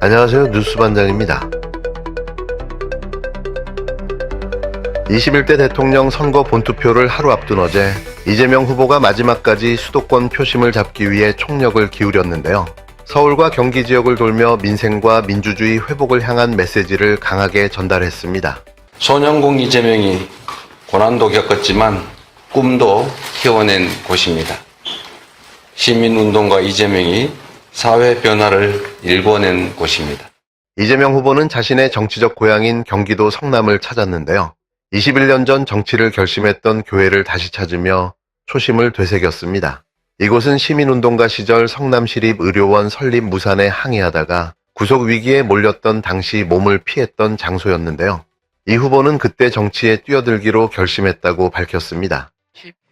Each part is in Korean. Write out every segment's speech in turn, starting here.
안녕하세요. 뉴스반장입니다. 21대 대통령 선거 본투표를 하루 앞둔 어제 이재명 후보가 마지막까지 수도권 표심을 잡기 위해 총력을 기울였는데요. 서울과 경기 지역을 돌며 민생과 민주주의 회복을 향한 메시지를 강하게 전달했습니다. 소년공 이재명이 고난도 겪었지만 꿈도 키워낸 곳입니다. 시민운동가 이재명이 사회 변화를 일궈낸 곳입니다. 이재명 후보는 자신의 정치적 고향인 경기도 성남을 찾았는데요. 21년 전 정치를 결심했던 교회를 다시 찾으며 초심을 되새겼습니다. 이곳은 시민운동가 시절 성남시립의료원 설립 무산에 항의하다가 구속 위기에 몰렸던 당시 몸을 피했던 장소였는데요. 이 후보는 그때 정치에 뛰어들기로 결심했다고 밝혔습니다.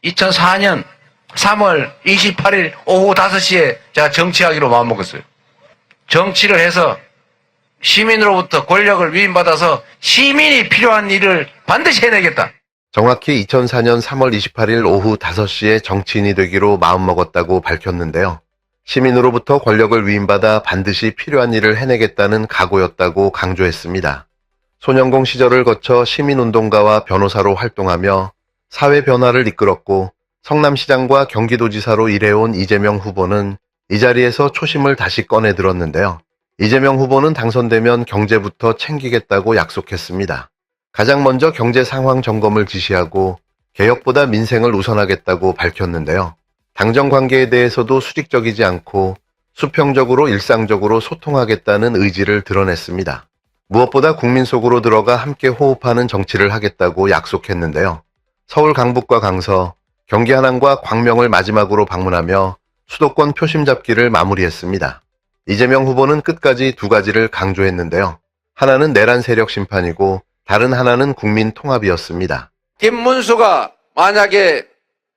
2004년 3월 28일 오후 5시에 제가 정치하기로 마음먹었어요. 정치를 해서 시민으로부터 권력을 위임받아서 시민이 필요한 일을 반드시 해내겠다. 정확히 2004년 3월 28일 오후 5시에 정치인이 되기로 마음먹었다고 밝혔는데요. 시민으로부터 권력을 위임받아 반드시 필요한 일을 해내겠다는 각오였다고 강조했습니다. 소년공 시절을 거쳐 시민운동가와 변호사로 활동하며 사회 변화를 이끌었고 성남시장과 경기도지사로 일해온 이재명 후보는 이 자리에서 초심을 다시 꺼내 들었는데요. 이재명 후보는 당선되면 경제부터 챙기겠다고 약속했습니다. 가장 먼저 경제 상황 점검을 지시하고 개혁보다 민생을 우선하겠다고 밝혔는데요. 당정 관계에 대해서도 수직적이지 않고 수평적으로 일상적으로 소통하겠다는 의지를 드러냈습니다. 무엇보다 국민 속으로 들어가 함께 호흡하는 정치를 하겠다고 약속했는데요. 서울 강북과 강서, 경기 한양과 광명을 마지막으로 방문하며 수도권 표심 잡기를 마무리했습니다. 이재명 후보는 끝까지 두 가지를 강조했는데요. 하나는 내란 세력 심판이고 다른 하나는 국민 통합이었습니다. 김문수가 만약에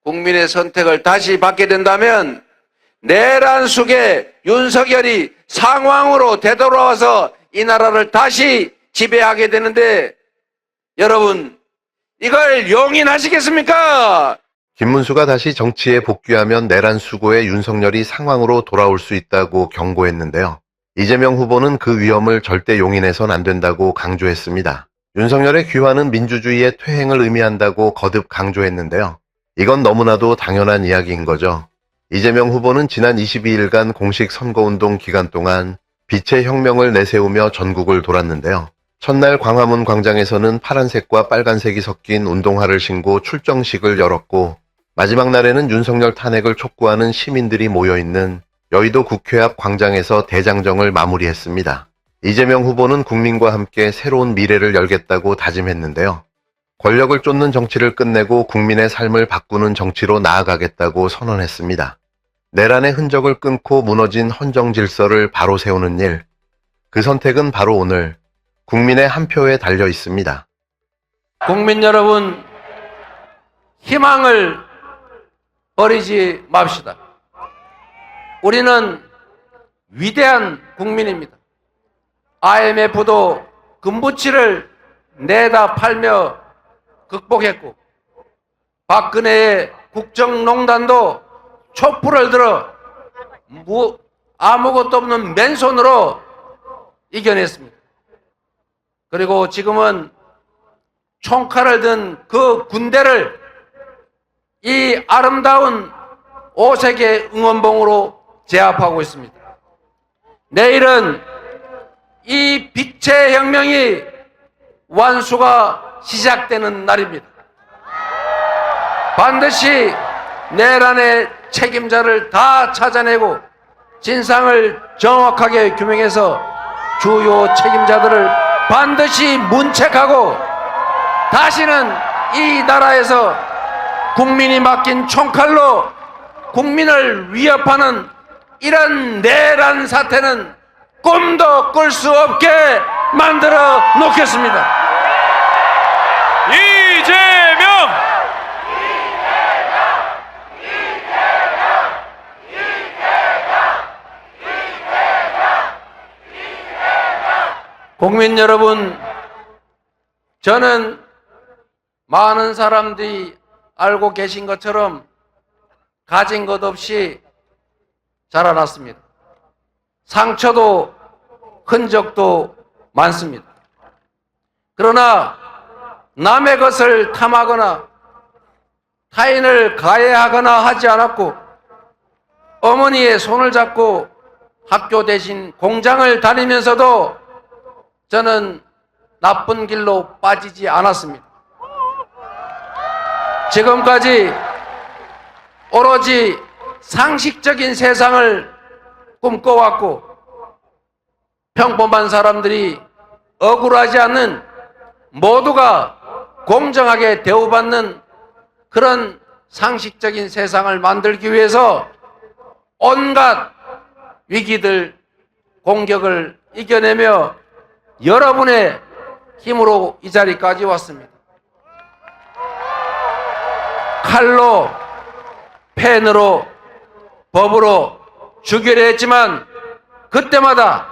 국민의 선택을 다시 받게 된다면 내란 속에 윤석열이 상황으로 되돌아와서 이 나라를 다시 지배하게 되는데 여러분 이걸 용인하시겠습니까? 김문수가 다시 정치에 복귀하면 내란 수고의 윤석열이 상황으로 돌아올 수 있다고 경고했는데요. 이재명 후보는 그 위험을 절대 용인해선 안 된다고 강조했습니다. 윤석열의 귀환은 민주주의의 퇴행을 의미한다고 거듭 강조했는데요. 이건 너무나도 당연한 이야기인 거죠. 이재명 후보는 지난 22일간 공식 선거운동 기간 동안 빛의 혁명을 내세우며 전국을 돌았는데요. 첫날 광화문 광장에서는 파란색과 빨간색이 섞인 운동화를 신고 출정식을 열었고 마지막 날에는 윤석열 탄핵을 촉구하는 시민들이 모여있는 여의도 국회 앞 광장에서 대장정을 마무리했습니다. 이재명 후보는 국민과 함께 새로운 미래를 열겠다고 다짐했는데요. 권력을 쫓는 정치를 끝내고 국민의 삶을 바꾸는 정치로 나아가겠다고 선언했습니다. 내란의 흔적을 끊고 무너진 헌정 질서를 바로 세우는 일, 그 선택은 바로 오늘 국민의 한 표에 달려 있습니다. 국민 여러분 희망을 버리지 맙시다. 우리는 위대한 국민입니다. IMF도 금부치를 내다 팔며 극복했고 박근혜의 국정농단도 촛불을 들어 아무것도 없는 맨손으로 이겨냈습니다. 그리고 지금은 총칼을 든 그 군대를 이 아름다운 5세계 응원봉으로 제압하고 있습니다. 내일은 이 빛의 혁명이 완수가 시작되는 날입니다. 반드시 내란의 책임자를 다 찾아내고 진상을 정확하게 규명해서 주요 책임자들을 반드시 문책하고 다시는 이 나라에서 국민이 맡긴 총칼로 국민을 위협하는 이런 내란 사태는 꿈도 꿀 수 없게 만들어 놓겠습니다. 이재명! 국민 여러분, 저는 많은 사람들이 알고 계신 것처럼 가진 것 없이 자라났습니다. 상처도 흔적도 많습니다. 그러나 남의 것을 탐하거나 타인을 가해하거나 하지 않았고 어머니의 손을 잡고 학교 대신 공장을 다니면서도 저는 나쁜 길로 빠지지 않았습니다. 지금까지 오로지 상식적인 세상을 꿈꿔왔고 평범한 사람들이 억울하지 않는 모두가 공정하게 대우받는 그런 상식적인 세상을 만들기 위해서 온갖 위기들, 공격을 이겨내며 여러분의 힘으로 이 자리까지 왔습니다. 칼로, 펜으로, 법으로 죽이려 했지만 그때마다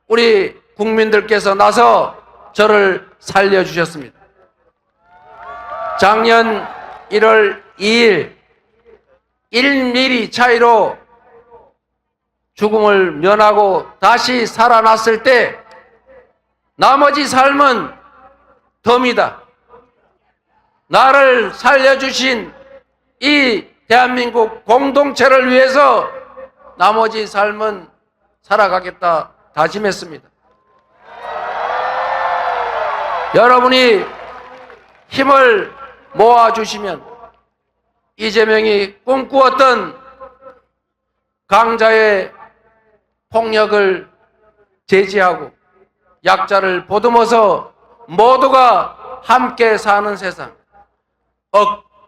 우리 국민들께서 나서 저를 살려주셨습니다. 작년 1월 2일 1mm 차이로 죽음을 면하고 다시 살아났을 때 나머지 삶은 덤이다. 나를 살려주신 이 대한민국 공동체를 위해서 나머지 삶은 살아가겠다 다짐했습니다. 여러분이 힘을 모아주시면 이재명이 꿈꾸었던 강자의 폭력을 제지하고 약자를 보듬어서 모두가 함께 사는 세상,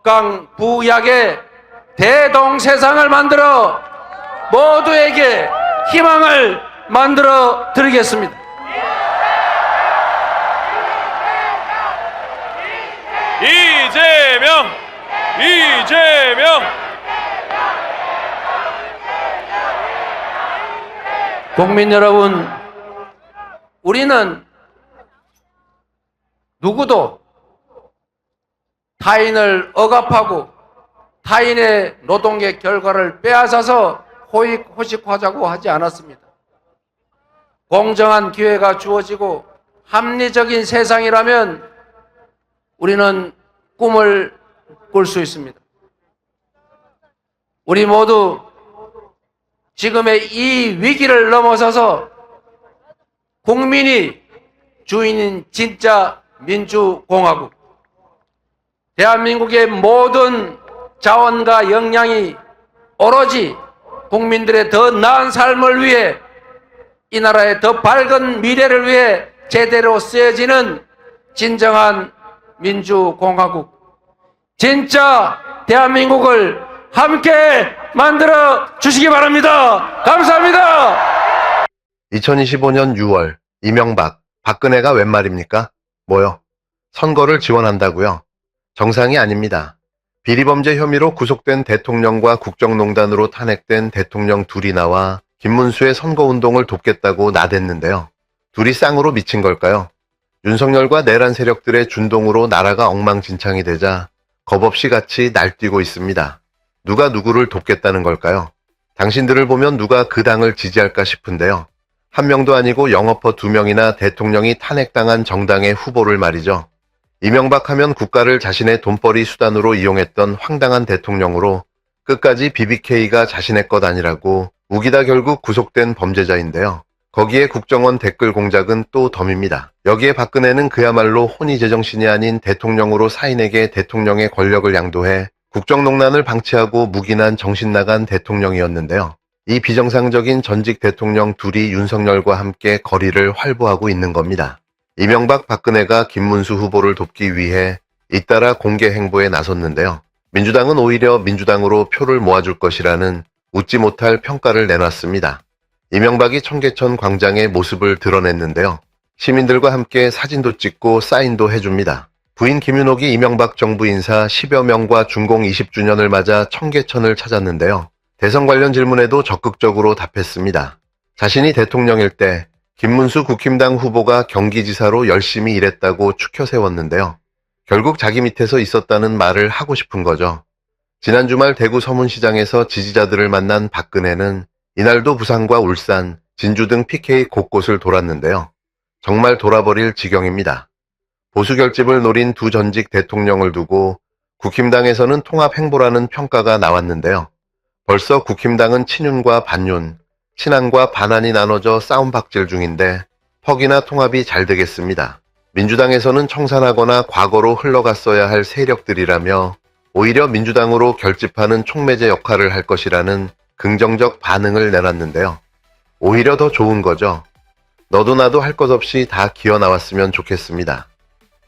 억강부약의 대동세상을 만들어 모두에게 희망을 만들어 드리겠습니다. 이재명! 이재명! 국민 여러분, 우리는 누구도 타인을 억압하고 타인의 노동의 결과를 빼앗아서 호식하자고 하지 않았습니다. 공정한 기회가 주어지고 합리적인 세상이라면 우리는 꿈을 꿀 수 있습니다. 우리 모두 지금의 이 위기를 넘어서서 국민이 주인인 진짜 민주공화국, 대한민국의 모든 자원과 역량이 오로지 국민들의 더 나은 삶을 위해 이 나라의 더 밝은 미래를 위해 제대로 쓰여지는 진정한 민주공화국, 진짜 대한민국을 함께 만들어 주시기 바랍니다. 감사합니다. 2025년 6월 이명박, 박근혜가 웬 말입니까? 뭐요? 선거를 지원한다고요? 정상이 아닙니다. 비리범죄 혐의로 구속된 대통령과 국정농단으로 탄핵된 대통령 둘이 나와 김문수의 선거운동을 돕겠다고 나댔는데요. 둘이 쌍으로 미친 걸까요? 윤석열과 내란 세력들의 준동으로 나라가 엉망진창이 되자 겁없이 같이 날뛰고 있습니다. 누가 누구를 돕겠다는 걸까요? 당신들을 보면 누가 그 당을 지지할까 싶은데요. 한 명도 아니고 영어퍼 2명이나 대통령이 탄핵당한 정당의 후보를 말이죠. 이명박 하면 국가를 자신의 돈벌이 수단으로 이용했던 황당한 대통령으로 끝까지 BBK가 자신의 것 아니라고 우기다 결국 구속된 범죄자인데요. 거기에 국정원 댓글 공작은 또 덤입니다. 여기에 박근혜는 그야말로 혼이 제정신이 아닌 대통령으로 사인에게 대통령의 권력을 양도해 국정농단을 방치하고 묵인한 정신나간 대통령이었는데요. 이 비정상적인 전직 대통령 둘이 윤석열과 함께 거리를 활보하고 있는 겁니다. 이명박, 박근혜가 김문수 후보를 돕기 위해 잇따라 공개 행보에 나섰는데요. 민주당은 오히려 민주당으로 표를 모아줄 것이라는 웃지 못할 평가를 내놨습니다. 이명박이 청계천 광장의 모습을 드러냈는데요. 시민들과 함께 사진도 찍고 사인도 해줍니다. 부인 김윤옥이 이명박 정부 인사 10여 명과 준공 20주년을 맞아 청계천을 찾았는데요. 대선 관련 질문에도 적극적으로 답했습니다. 자신이 대통령일 때 김문수 국힘당 후보가 경기지사로 열심히 일했다고 추켜 세웠는데요. 결국 자기 밑에서 있었다는 말을 하고 싶은 거죠. 지난 주말 대구 서문시장에서 지지자들을 만난 박근혜는 이날도 부산과 울산, 진주 등 PK 곳곳을 돌았는데요. 정말 돌아버릴 지경입니다. 보수 결집을 노린 두 전직 대통령을 두고 국힘당에서는 통합 행보라는 평가가 나왔는데요. 벌써 국힘당은 친윤과 반윤, 친한과 반한이 나눠져 싸움박질 중인데 퍽이나 통합이 잘 되겠습니다. 민주당에서는 청산하거나 과거로 흘러갔어야 할 세력들이라며 오히려 민주당으로 결집하는 촉매제 역할을 할 것이라는 긍정적 반응을 내놨는데요. 오히려 더 좋은 거죠. 너도 나도 할 것 없이 다 기어 나왔으면 좋겠습니다.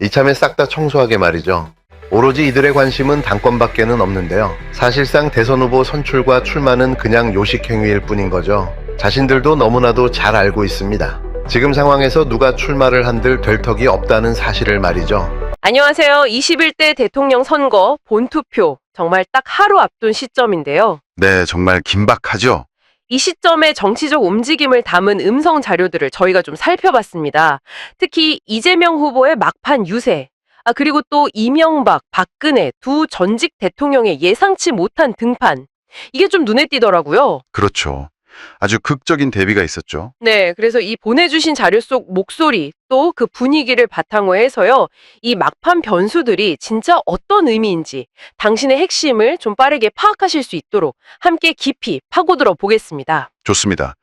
이참에 싹 다 청소하게 말이죠. 오로지 이들의 관심은 당권밖에는 없는데요. 사실상 대선 후보 선출과 출마는 그냥 요식 행위일 뿐인 거죠. 자신들도 너무나도 잘 알고 있습니다. 지금 상황에서 누가 출마를 한들 될 턱이 없다는 사실을 말이죠. 안녕하세요. 21대 대통령 선거 본투표 정말 딱 하루 앞둔 시점인데요. 네, 정말 긴박하죠? 이 시점의 정치적 움직임을 담은 음성 자료들을 저희가 좀 살펴봤습니다. 특히 이재명 후보의 막판 유세, 그리고 또 이명박, 박근혜 두 전직 대통령의 예상치 못한 등판. 이게 좀 눈에 띄더라고요. 그렇죠. 아주 극적인 대비가 있었죠. 네, 그래서 이 보내주신 자료 속 목소리 또 그 분위기를 바탕으로 해서요. 이 막판 변수들이 진짜 어떤 의미인지 당신의 핵심을 좀 빠르게 파악하실 수 있도록 함께 깊이 파고들어 보겠습니다. 좋습니다.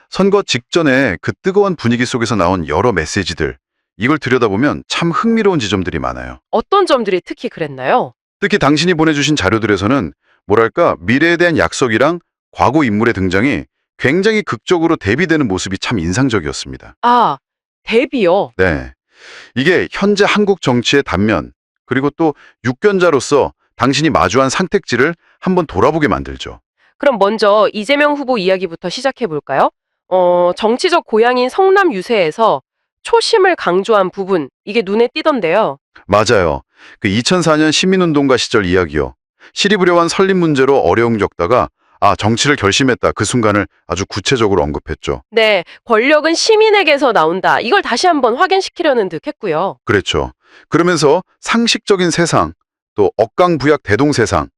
선거 직전에 그 뜨거운 분위기 속에서 나온 여러 메시지들, 이걸 들여다보면 참 흥미로운 지점들이 많아요. 어떤 점들이 특히 그랬나요? 특히 당신이 보내주신 자료들에서는 뭐랄까 미래에 대한 약속이랑 과거 인물의 등장이 굉장히 극적으로 대비되는 모습이 참 인상적이었습니다. 아, 대비요. 네. 이게 현재 한국 정치의 단면, 그리고 또 유권자로서 당신이 마주한 선택지를 한번 돌아보게 만들죠. 그럼 먼저 이재명 후보 이야기부터 시작해 볼까요? 정치적 고향인 성남 유세에서 초심을 강조한 부분, 이게 눈에 띄던데요. 맞아요. 그 2004년 시민운동가 시절 이야기요. 시리부려한 설립 문제로 어려움 겪다가 정치를 결심했다. 그 순간을 아주 구체적으로 언급했죠. 네, 권력은 시민에게서 나온다. 이걸 다시 한번 확인시키려는 듯 했고요. 그랬죠. 그러면서 상식적인 세상, 또 억강부약 대동세상,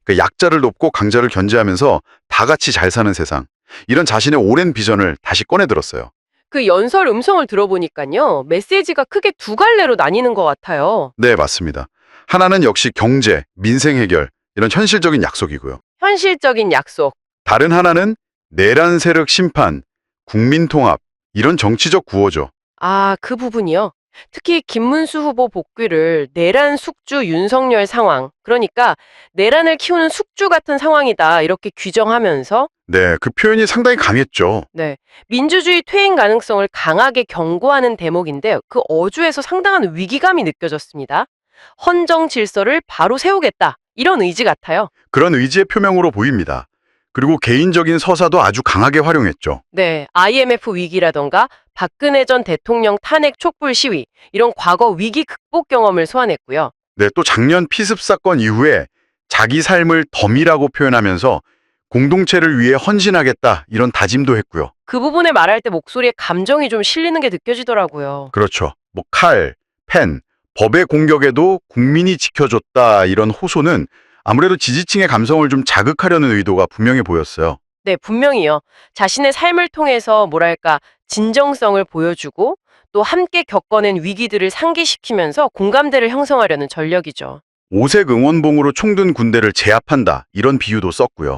그 약자를 돕고 강자를 견제하면서 다 같이 잘 사는 세상, 이런 자신의 오랜 비전을 다시 꺼내들었어요. 그 연설 음성을 들어보니까요. 메시지가 크게 두 갈래로 나뉘는 것 같아요. 네, 맞습니다. 하나는 역시 경제, 민생 해결, 이런 현실적인 약속이고요. 현실적인 약속. 다른 하나는 내란 세력 심판, 국민 통합, 이런 정치적 구호죠. 그 부분이요. 특히 김문수 후보 복귀를 내란 숙주 윤석열 상황, 그러니까 내란을 키우는 숙주 같은 상황이다 이렇게 규정하면서 네, 그 표현이 상당히 강했죠. 네, 민주주의 퇴행 가능성을 강하게 경고하는 대목인데 그 어조에서 상당한 위기감이 느껴졌습니다. 헌정 질서를 바로 세우겠다 이런 의지 같아요. 그런 의지의 표명으로 보입니다. 그리고 개인적인 서사도 아주 강하게 활용했죠. 네, IMF 위기라던가 박근혜 전 대통령 탄핵 촉불 시위 이런 과거 위기 극복 경험을 소환했고요. 네, 또 작년 피습 사건 이후에 자기 삶을 덤이라고 표현하면서 공동체를 위해 헌신하겠다 이런 다짐도 했고요. 그 부분에 말할 때 목소리에 감정이 좀 실리는 게 느껴지더라고요. 그렇죠. 뭐 칼, 펜, 법의 공격에도 국민이 지켜줬다 이런 호소는 아무래도 지지층의 감성을 좀 자극하려는 의도가 분명해 보였어요. 네, 분명히요. 자신의 삶을 통해서 뭐랄까 진정성을 보여주고 또 함께 겪어낸 위기들을 상기시키면서 공감대를 형성하려는 전략이죠. 오색 응원봉으로 총든 군대를 제압한다 이런 비유도 썼고요.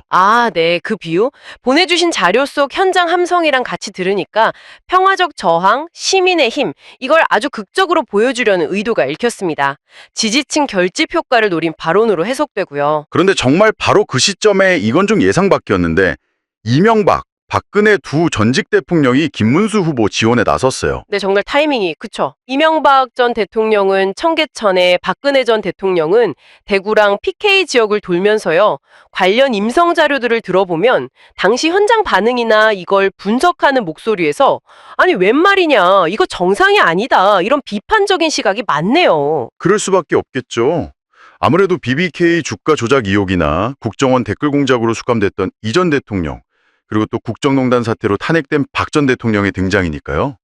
네, 그 비유. 보내주신 자료 속 현장 함성이랑 같이 들으니까 평화적 저항, 시민의 힘, 이걸 아주 극적으로 보여주려는 의도가 읽혔습니다. 지지층 결집 효과를 노린 발언으로 해석되고요. 그런데 정말 바로 그 시점에 이건 좀 예상 밖이었는데 이명박, 박근혜 두 전직 대통령이 김문수 후보 지원에 나섰어요. 네, 정말 타이밍이 그쵸. 이명박 전 대통령은 청계천에, 박근혜 전 대통령은 대구랑 PK 지역을 돌면서요. 관련 임성 자료들을 들어보면 당시 현장 반응이나 이걸 분석하는 목소리에서 아니 웬 말이냐, 이거 정상이 아니다, 이런 비판적인 시각이 많네요. 그럴 수밖에 없겠죠. 아무래도 BBK 주가 조작 의혹이나 국정원 댓글 공작으로 수감됐던 이 전 대통령, 그리고 또 국정농단 사태로 탄핵된 박 전 대통령의 등장이니까요.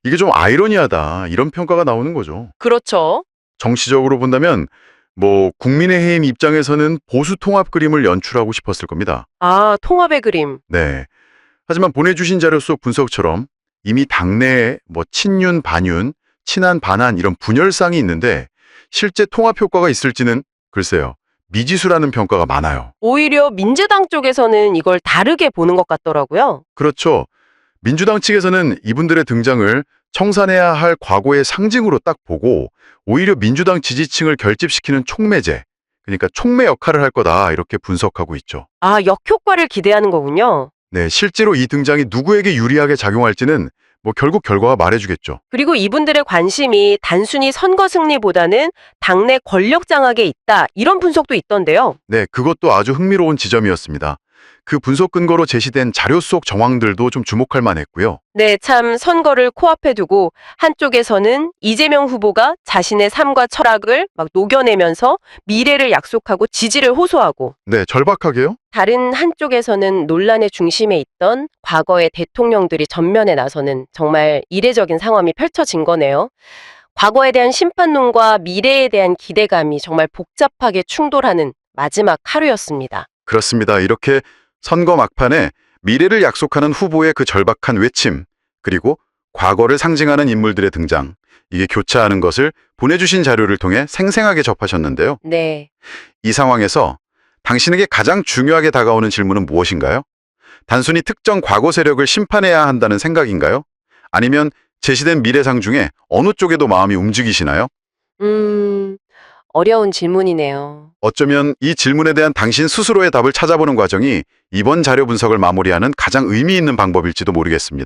이게 좀 아이러니하다 이런 평가가 나오는 거죠. 그렇죠. 정치적으로 본다면 국민의힘 입장에서는 보수 통합 그림을 연출하고 싶었을 겁니다. 통합의 그림. 네. 하지만 보내주신 자료 속 분석처럼 이미 당내에 친윤, 반윤, 친한, 반한 이런 분열상이 있는데 실제 통합 효과가 있을지는 글쎄요. 미지수라는 평가가 많아요. 오히려 민주당 쪽에서는 이걸 다르게 보는 것 같더라고요. 그렇죠. 민주당 측에서는 이분들의 등장을 청산해야 할 과거의 상징으로 딱 보고 오히려 민주당 지지층을 결집시키는 촉매제, 그러니까 촉매 역할을 할 거다 이렇게 분석하고 있죠. 아, 역효과를 기대하는 거군요. 네, 실제로 이 등장이 누구에게 유리하게 작용할지는 결국 결과가 말해주겠죠. 그리고 이분들의 관심이 단순히 선거 승리보다는 당내 권력 장악에 있다, 이런 분석도 있던데요. 네, 그것도 아주 흥미로운 지점이었습니다. 그 분석 근거로 제시된 자료 속 정황들도 좀 주목할 만했고요. 네, 참 선거를 코앞에 두고 한쪽에서는 이재명 후보가 자신의 삶과 철학을 막 녹여내면서 미래를 약속하고 지지를 호소하고, 네, 절박하게요? 다른 한쪽에서는 논란의 중심에 있던 과거의 대통령들이 전면에 나서는 정말 이례적인 상황이 펼쳐진 거네요. 과거에 대한 심판론과 미래에 대한 기대감이 정말 복잡하게 충돌하는 마지막 하루였습니다. 그렇습니다. 이렇게 선거 막판에 미래를 약속하는 후보의 그 절박한 외침, 그리고 과거를 상징하는 인물들의 등장, 이게 교차하는 것을 보내주신 자료를 통해 생생하게 접하셨는데요. 네. 이 상황에서 당신에게 가장 중요하게 다가오는 질문은 무엇인가요? 단순히 특정 과거 세력을 심판해야 한다는 생각인가요? 아니면 제시된 미래상 중에 어느 쪽에도 마음이 움직이시나요? 어려운 질문이네요. 어쩌면 이 질문에 대한 당신 스스로의 답을 찾아보는 과정이 이번 자료 분석을 마무리하는 가장 의미 있는 방법일지도 모르겠습니다.